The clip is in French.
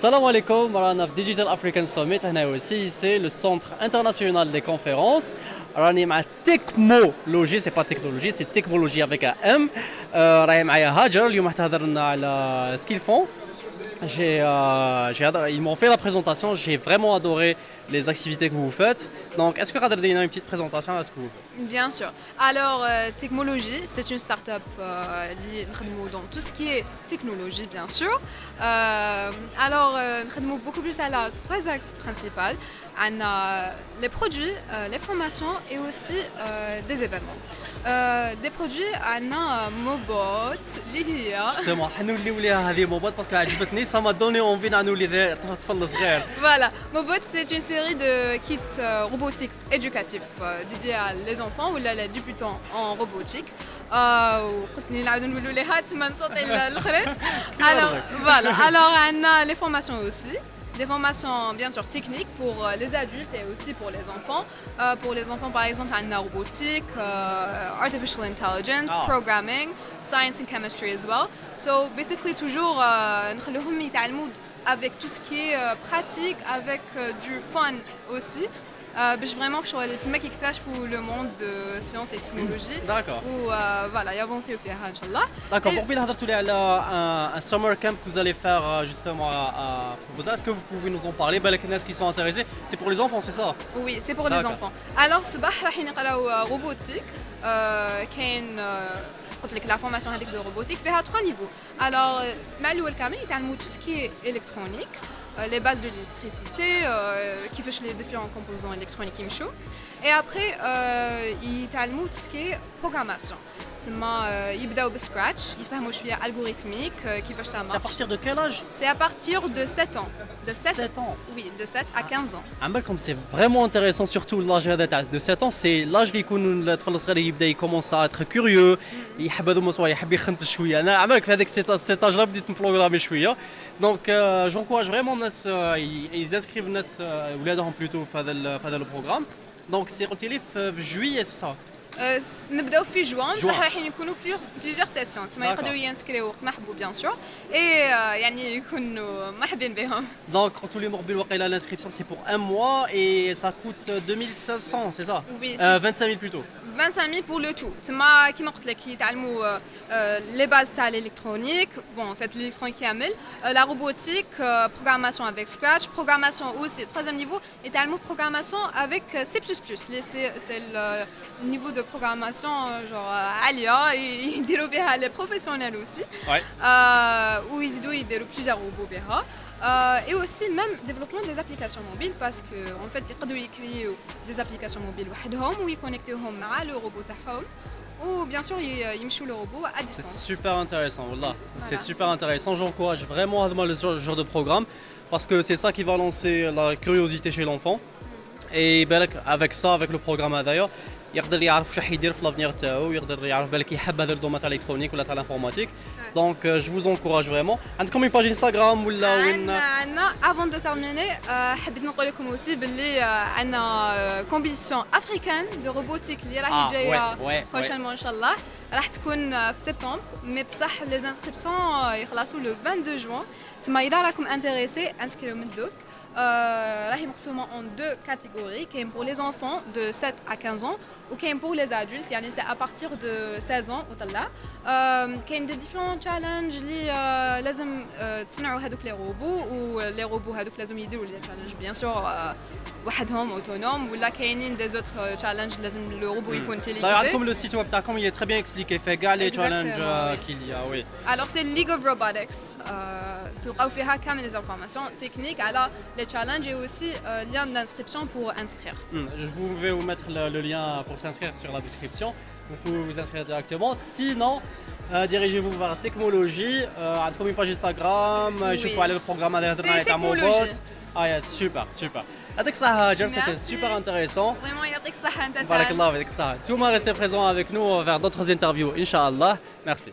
Salam alaikum, رانا في Digital African Summit هنا c'est le centre international des conférences. راني مع تكمولوجي سي با تكنولوجي سي تكمولوجي avec un M. راهي معايا هاجر اليوم حتهضر لنا على ce qu'ils font. Ils m'ont fait la présentation, j'ai vraiment adoré les activités que vous faites. Donc, est-ce que Radar Dina a une petite présentation à ce que vous faites? Bien sûr. Alors, Techmologie, c'est une start-up dans tout ce qui est technologie, bien sûr. Alors, nous beaucoup plus à la trois axes principaux. On a les produits, les formations et aussi des événements. Des produits, on a Mobot, Lilia. Justement, parce que ça m'a donné envie de Voilà, Mobot, c'est une série de kits robotiques éducatifs dédiés à les enfants ou les débutants en robotique. Alors, voilà. Alors, on a les formations aussi. Des formations bien sûr techniques pour les adultes et aussi pour les enfants. Pour les enfants, par exemple, on a robotique, artificial intelligence, programming, science and chemistry as well. So basically, toujours, avec tout ce qui est pratique, avec du fun aussi. باش فريمون تما كيكتشفوا لو موند دو سيونس اي تكنولوجي و فوالا يافونسيو فيها ان شاء الله. D'accord, pour bien هضرتوا لي على un summer camp que vous allez faire justement à proposer. Est-ce que vous pouvez nous en parler بالك الناس qui sont intéressés? C'est pour les enfants, c'est ça? Oui, c'est pour les enfants. Alors صباح راح نقراو روبوتيك كاين قلت لك لا فورماسيون هذيك دو روبوتيك فيها 3 نيفو. Alors مع الاول كامل يتعلموا tout ce qui est électronique, les bases de l'électricité, qui fait les différents composants électroniques qui me chauffent. Et après, ils t'allument tout ce qui est programmation. Ils débutent au scratch, ils font un choix algorithmique qui fait ça marche. C'est à partir de quel âge? C'est à partir de 7 ans. De 7 ans? Oui, de 7 à 15 ans. Comme c'est vraiment intéressant, surtout l'âge de 7 ans, c'est l'âge اللي يكون الطفل الصغير يبدا يكومونس à être curieux, يحب هذوما صوالح يحب يخنت شويه. انا عمرك في هذاك cet âge là بديت نبروغرامي شويه. Donc j'encourage vraiment الناس ils inscrivent الناس ولادهم plutôt في هذا البروغرام. Donc c'est قلتي لي في juillet c'est ça? نبداو في جوان بصح راح يكونوا بليزيور سيسيون تما يقدروا ينسكريو وقت ما يحبوا بيان سور اي يعني يكونوا مرحبين بهم. Donc قلتوا لي مقبل وقيله l'inscription c'est pour un mois et ça coûte 2500 c'est ça? Oui, 25 000 plutôt. 25 000 pour le tout. تما كيما قلت لك يتعلموا les bases تاع l'électronique, bon en fait l'électronique كامل, la robotique, programmation avec Scratch, programmation aussi troisième niveau, يتعلموا programmation avec C++. C'est le niveau de programmation genre عالية يديروا بها les professionnels aussi. Ouais. ويزيدوا يديروا plusieurs robots بها. Et aussi même développement des applications mobiles parce que en fait يقدروا يكريو des applications mobiles وحدهم ويكونيكتيوهم مع le robot تاعهم ou bien sûr يمشوا le robot à distance. C'est super intéressant, voilà. C'est super intéressant. J'encourage vraiment le genre de programme parce que c'est ça qui va lancer la curiosité chez l'enfant. Et avec ça, avec le programme d'ailleurs, يقدر يعرف واش راح يدير في لافنيغ تاعو ويقدر يعرف بالك يحب هذا الدومين تاع الالكترونيك ولا تاع الانفورماتيك. دونك جو فوز انكوراج فريمون. عندكم اون باج انستغرام ولا وين؟ عندنا افون دو تيرميني حبيت نقول لكم اوسي باللي عندنا كومبيتيسيون افريكان دو روبوتيك اللي راهي جايه بروشينمون ان شاء الله راح تكون في سبتمبر مي بصح لي انسكريبسيون يخلصوا لو 22 جوان تما اذا راكم انتريسي انسكريو من دوك. راهي مقسومه en deux catégories كاين pour les enfants de 7 à 15 ans وكاين pour les adultes يعني c'est à partir de 16 ans وطلع. كاين des différents challenges اللي لازم تصنعوا هذوك لي روبو ولي روبو هذوك لازم يديروا لي challenge bien sûr وحدهم اوتونوم ولا كاينين des autres challenges لازم le robot يكون téléguidé. عندكم le site web تاعكم il est très bien expliqué fait كاع les challenges qu'il y a oui. Alors c'est League of Robotics. تلقاو فيها كامل les informations techniques على les challenges et aussi lien d'inscription pour inscrire. Je vais vous mettre le lien pour s'inscrire sur la description. Vous pouvez vous inscrire directement. Sinon, dirigez-vous vers Techmologie. عندكم une page Instagram. Je peux aller le programme à mon bot. Super, super. يعطيك الصحة هاجر, c'était super intéressant. Vraiment يعطيك الصحة أنت. بارك الله فيك الصحة. Tout le monde restez présent avec nous vers d'autres interviews, Inch'Allah. Merci.